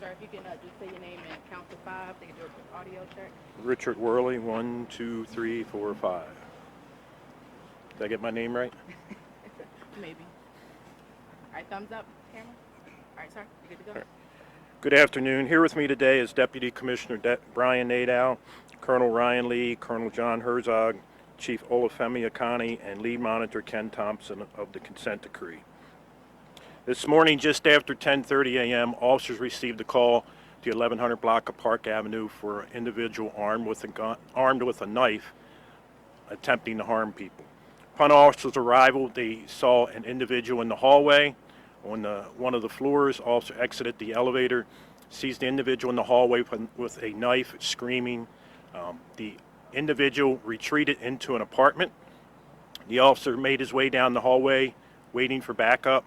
Sir, if you can just say your name and count to 5, they can do a quick audio check. Richard Worley, 1, 2, 3, 4, 5. Did I get my name right? Maybe. All right, thumbs up, camera. All right, sir, you good to go? Right. Good afternoon. Here with me today is Deputy Commissioner Brian Nadeau, Colonel Ryan Lee, Colonel John Herzog, Chief Olufemi Akani, and Lead Monitor Ken Thompson of the consent decree. This morning, just after 10:30 a.m., officers received a call to the 1100 block of Park Avenue for an individual armed with a knife attempting to harm people. Upon officers' arrival, they saw an individual in the hallway on one of the floors. Officer exited the elevator, sees the individual in the hallway with a knife, screaming. The individual retreated into an apartment. The officer made his way down the hallway, waiting for backup.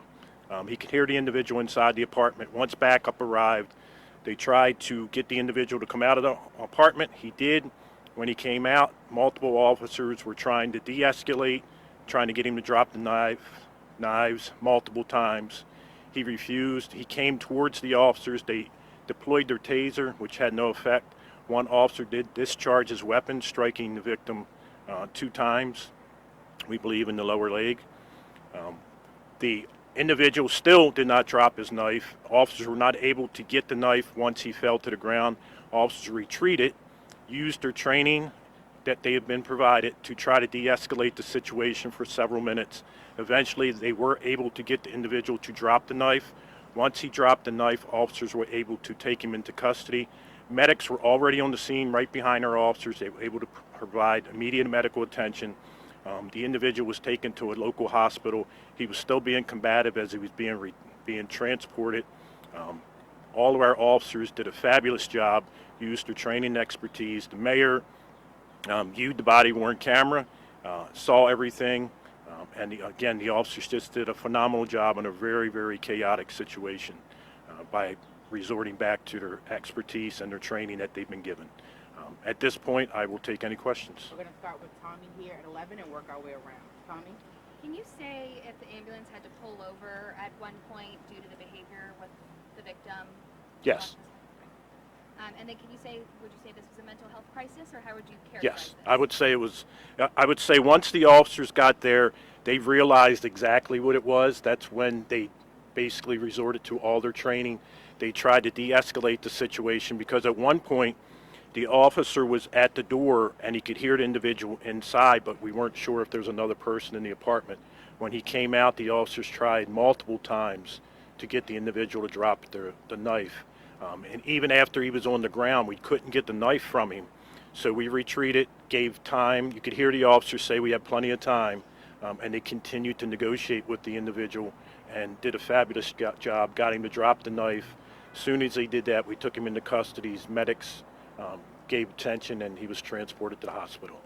He could hear the individual inside the apartment. Once backup arrived, they tried to get the individual to come out of the apartment. He did. When he came out, multiple officers were trying to de-escalate, trying to get him to drop the knives multiple times. He refused. He came towards the officers. They deployed their taser, which had no effect. One officer did discharge his weapon, striking the victim 2 times, we believe in the lower leg. The individual still did not drop his knife. Officers were not able to get the knife once he fell to the ground. Officers retreated, used their training that they had been provided to try to de-escalate the situation for several minutes. Eventually, they were able to get the individual to drop the knife. Once he dropped the knife, officers were able to take him into custody. Medics were already on the scene right behind our officers. They were able to provide immediate medical attention. The individual was taken to a local hospital. He was still being combative as he was being transported. All of our officers did a fabulous job, used their training and expertise. The mayor viewed the body-worn camera, saw everything, and again, the officers just did a phenomenal job in a very, very chaotic situation by resorting back to their expertise and their training that they've been given. At this point, I will take any questions. We're going to start with Tommy here at 11 and work our way around. Tommy? Can you say if the ambulance had to pull over at one point due to the behavior with the victim? Yes. And then would you say this was a mental health crisis, or how would you characterize Yes, this? I would say it was. I would say once the officers got there, they realized exactly what it was. That's when they basically resorted to all their training. They tried to de-escalate the situation because at one point, the officer was at the door and he could hear the individual inside, but we weren't sure if there was another person in the apartment. When he came out, the officers tried multiple times to get the individual to drop the knife. And even after he was on the ground, we couldn't get the knife from him. So we retreated, gave time. You could hear the officers say we had plenty of time, and they continued to negotiate with the individual and did a fabulous job, got him to drop the knife. As soon as they did that, we took him into custody. Medics gave attention, and he was transported to the hospital.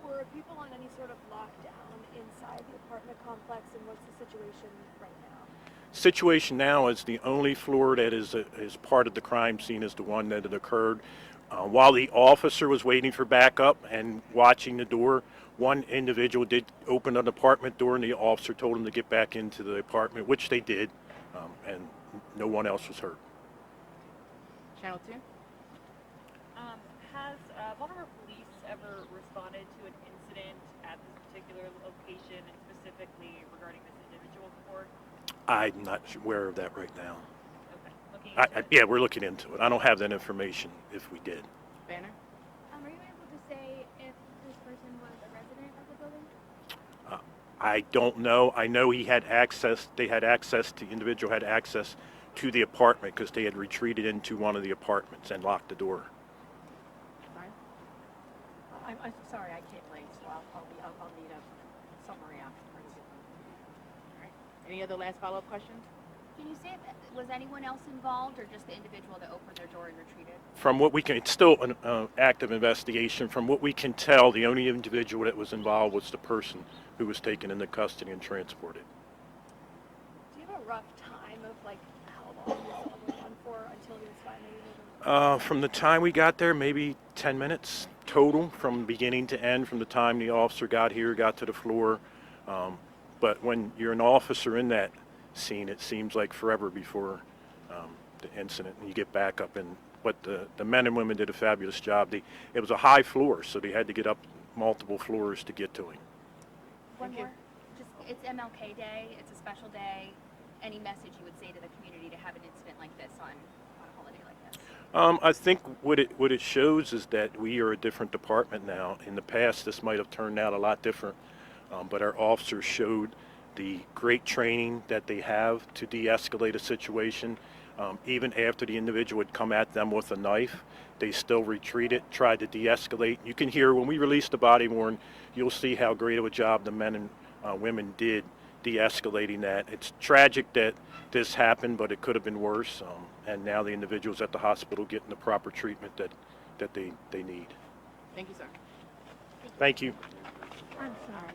Were people on any sort of lockdown inside the apartment complex, and what's the situation right now? Situation now is the only floor that is part of the crime scene is the one that had occurred. While the officer was waiting for backup and watching the door, one individual did open an apartment door, and the officer told him to get back into the apartment, which they did, and no one else was hurt. Channel 2? Has Baltimore Police ever responded to an incident at this particular location, specifically regarding this individual before? I'm not aware of that right now. Okay. Looking into it. Yeah, we're looking into it. I don't have that information if we did. Banner? Are you able to say if this person was a resident of the building? I don't know. I know he had access. The individual had access to the apartment because they had retreated into one of the apartments and locked the door. I'm sorry, I came late, so I'll need a summary afterwards. All right. Any other last follow-up questions? Can you say if was anyone else involved, or just the individual that opened their door and retreated? From what we can, it's still an active investigation. From what we can tell, the only individual that was involved was the person who was taken into custody and transported. Do you have a rough time of how long this all went on for until he was finally able to? From the time we got there, maybe 10 minutes total, from beginning to end, from the time the officer got here, got to the floor. But when you're an officer in that scene, it seems like forever before the incident, and you get back up. And but the men and women did a fabulous job. It was a high floor, so they had to get up multiple floors to get to him. One Thank you. more. Just, it's MLK Day. It's a special day. Any message you would say to the community to have an incident like this on a holiday like this? I think what it shows is that we are a different department now. In the past, this might have turned out a lot different, but our officers showed the great training that they have to de-escalate a situation. Even after the individual would come at them with a knife, they still retreated, tried to de-escalate. You can hear when we release the body worn, you'll see how great of a job the men and women did de-escalating that. It's tragic that this happened, but it could have been worse. And now the individual's at the hospital getting the proper treatment that they need. Thank you, sir. Thank you. I'm sorry.